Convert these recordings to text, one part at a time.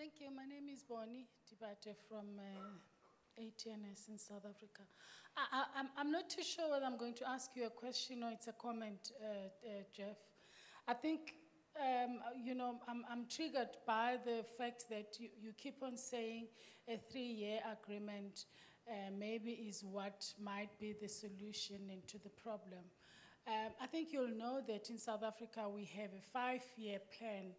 Thank you. My name is Bonnie Dibate from ATNS in South Africa. I'm not too sure whether I'm going to ask you a question or it's a comment, Jeff. I think, you know, I'm triggered by the fact that you keep on saying a 3-year agreement maybe is what might be the solution into the problem. I think you'll know that in South Africa we have a 5-year plan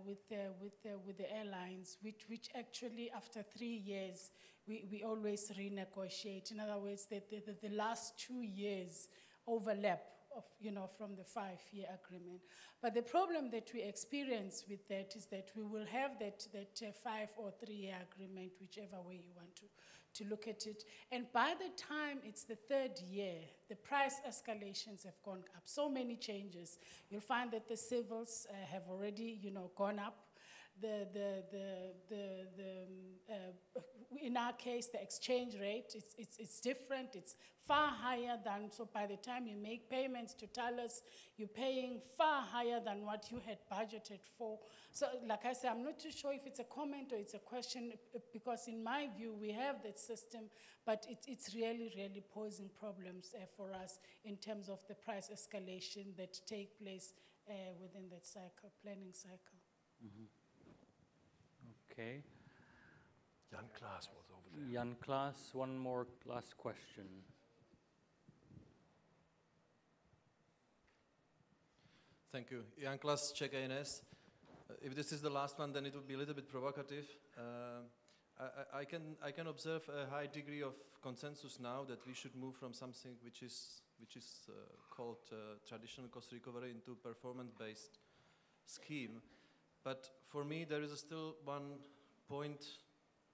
with the airlines, which actually after 3 years we always renegotiate. In other words, the last 2 years overlap of, you know, from the 5-year agreement. But the problem that we experience with that is that we will have that 5 or 3-year agreement, whichever way you want to look at it. And by the time it's the 3rd year, the price escalations have gone up. So many changes. You'll find that the civils have already, you know, gone up. In our case, the exchange rate, it's different. It's far higher than, so by the time you make payments to Thales, you're paying far higher than what you had budgeted for. So like I said, I'm not too sure if it's a comment or it's a question, because in my view, we have that system, but it's really, really posing problems for us in terms of the price escalation that take place within that cycle, planning cycle. Mm-hmm. Okay. Jan Klaas was over there. Jan Klaas, one more last question. Thank you. Jan Klaas, Czech ANS. If this is the last one, then it would be a little bit provocative. I can observe a high degree of consensus now that we should move from something which is called traditional cost recovery into performance-based scheme. But for me, there is still one point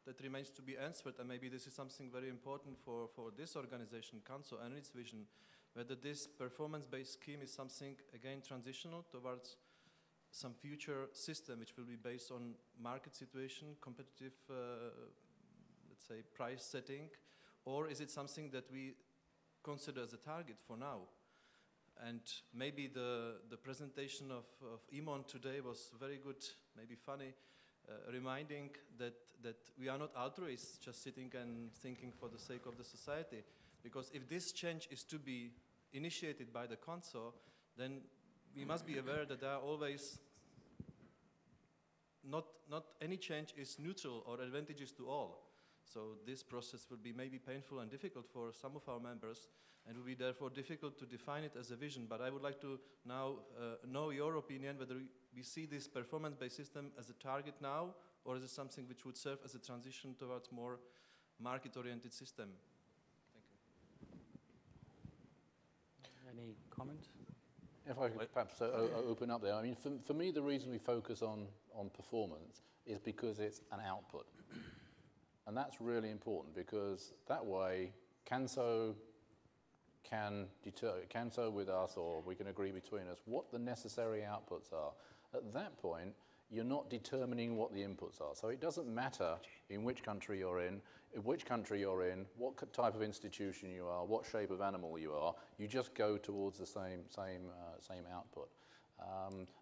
that remains to be answered, and maybe this is something very important for this organization, CANSO, and its vision, whether this performance-based scheme is something, again, transitional towards some future system which will be based on market situation, competitive, let's say, price setting, or is it something that we consider as a target for now? And maybe the presentation of Imon today was very good, maybe funny, reminding that we are not altruists just sitting and thinking for the sake of the society. Because if this change is to be initiated by the CANSO, then we must be aware that there are always not any change is neutral or advantageous to all. So this process will be maybe painful and difficult for some of our members, and will be therefore difficult to define it as a vision. But I would like to now know your opinion, whether we see this performance-based system as a target now, or is it something which would serve as a transition towards more market-oriented system? Thank you. Any comment? If I could perhaps open up there. I mean, for me, the reason we focus on performance is because it's an output. And that's really important, because that way CANSO can CANSO with us, or we can agree between us what the necessary outputs are. At that point, you're not determining what the inputs are. So it doesn't matter in which country you're in, what type of institution you are, what shape of animal you are. You just go towards the same output.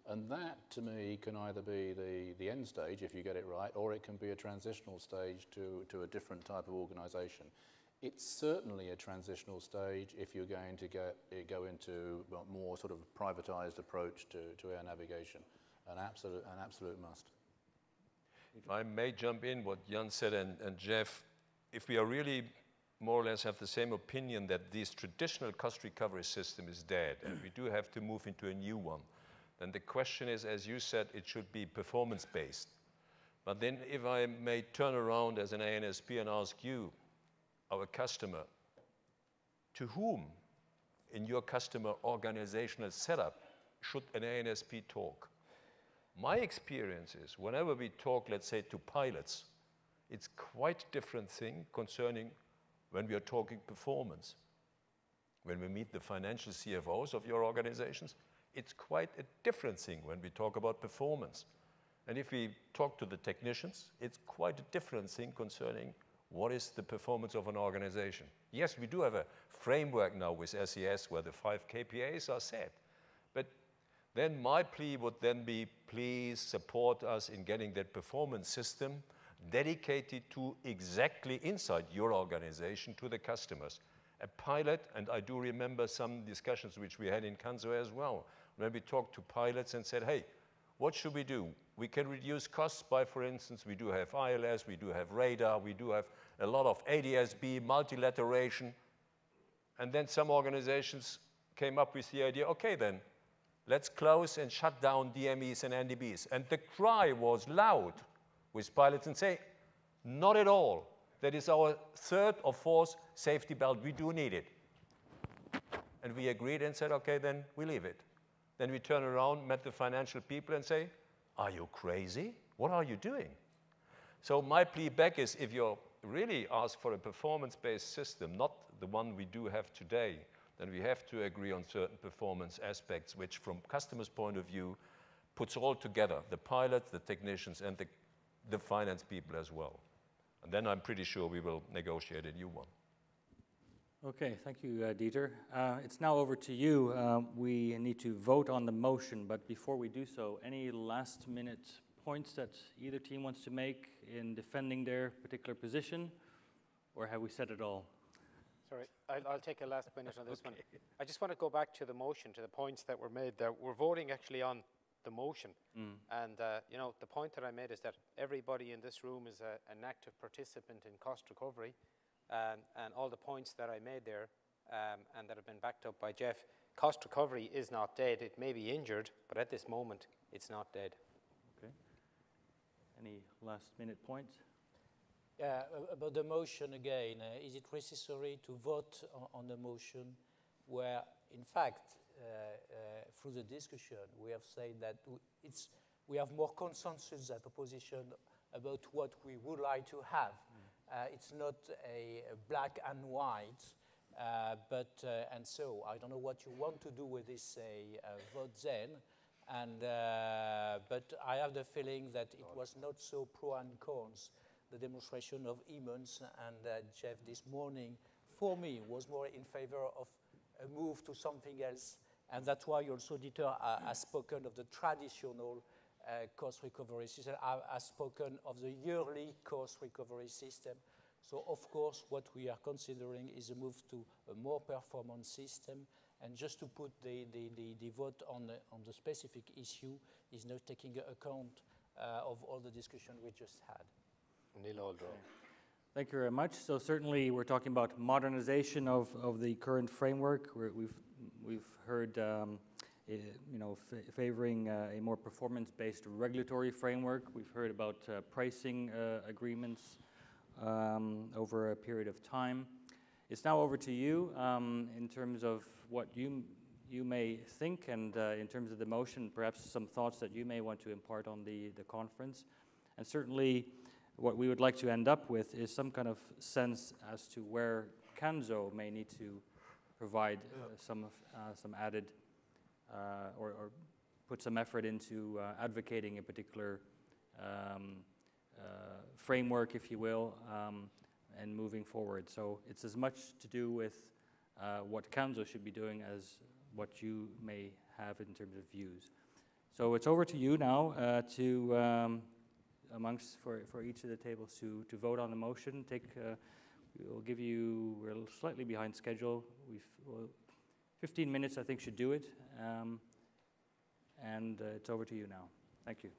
And that, to me, can either be the end stage, if you get it right, or it can be a transitional stage to a different type of organization. It's certainly a transitional stage if you're going to go into a more sort of privatized approach to air navigation. An absolute must. If I may jump in what Jan said and Jeff, if we are really more or less have the same opinion that this traditional cost recovery system is dead and we do have to move into a new one, then the question is, as you said, it should be performance-based. But then if I may turn around as an ANSP and ask you, our customer, to whom in your customer organizational setup should an ANSP talk? My experience is whenever we talk, let's say, to pilots, it's quite a different thing concerning when we are talking performance. When we meet the financial CFOs of your organizations, it's quite a different thing when we talk about performance. And if we talk to the technicians, it's quite a different thing concerning what is the performance of an organization. Yes, we do have a framework now with SES where the 5 KPIs are set. But then my plea would then be please support us in getting that performance system dedicated to exactly inside your organization to the customers. A pilot, and I do remember some discussions which we had in CANSO as well, when we talked to pilots and said, hey, what should we do? We can reduce costs by, for instance, we do have ILS, we do have radar, we do have a lot of ADS-B, multilateration. And then some organizations came up with the idea, okay then, let's close and shut down DMEs and NDBs. And the cry was loud with pilots and say, not at all. That is our third or fourth safety belt. We do need it. And we agreed and said, okay, then we leave it. Then we turn around, met the financial people and say, are you crazy? What are you doing? So my plea back is if you really ask for a performance-based system, not the one we do have today, then we have to agree on certain performance aspects, which from customers' point of view, puts all together, the pilots, the technicians, and the finance people as well. And then I'm pretty sure we will negotiate a new one. Okay, thank you, Dieter. It's now over to you. We need to vote on the motion, but before we do so, any last-minute points that either team wants to make in defending their particular position, or have we said it all? Sorry, I'll take a last minute on this one. I just want to go back to the motion, to the points that were made there. We're voting actually on the motion. And, you know, the point that I made is that everybody in this room is an active participant in cost recovery. And all the points that I made there and that have been backed up by Jeff, cost recovery is not dead. It may be injured, but at this moment, it's not dead. Okay. Any last-minute points? Yeah, about the motion again, is it necessary to vote on the motion where, in fact, through the discussion, we have said that we have more consensus than opposition about what we would like to have. It's not a black and white, and so I don't know what you want to do with this vote then, but I have the feeling that it was not so pro and cons. The demonstration of Emmons and Jeff this morning, for me, was more in favor of a move to something else, and that's why also Dieter has spoken of the traditional cost recovery system. I've spoken of the yearly cost recovery system. So, of course, what we are considering is a move to a more performance system, and just to put the vote on the specific issue is not taking account of all the discussion we just had. Thank you very much. So certainly we're talking about modernization of the current framework. We've heard favoring a more performance-based regulatory framework. We've heard about pricing agreements over a period of time. It's now over to you in terms of what you may think, and in terms of the motion, perhaps some thoughts that you may want to impart on the conference. And certainly what we would like to end up with is some kind of sense as to where CANSO may need to provide some added or put some effort into advocating a particular framework, if you will, and moving forward. So it's as much to do with what CANSO should be doing as what you may have in terms of views. So it's over to you now for each of the tables to vote on the motion. We'll give you, we're slightly behind schedule. 15 minutes I think should do it. And it's over to you now. Thank you.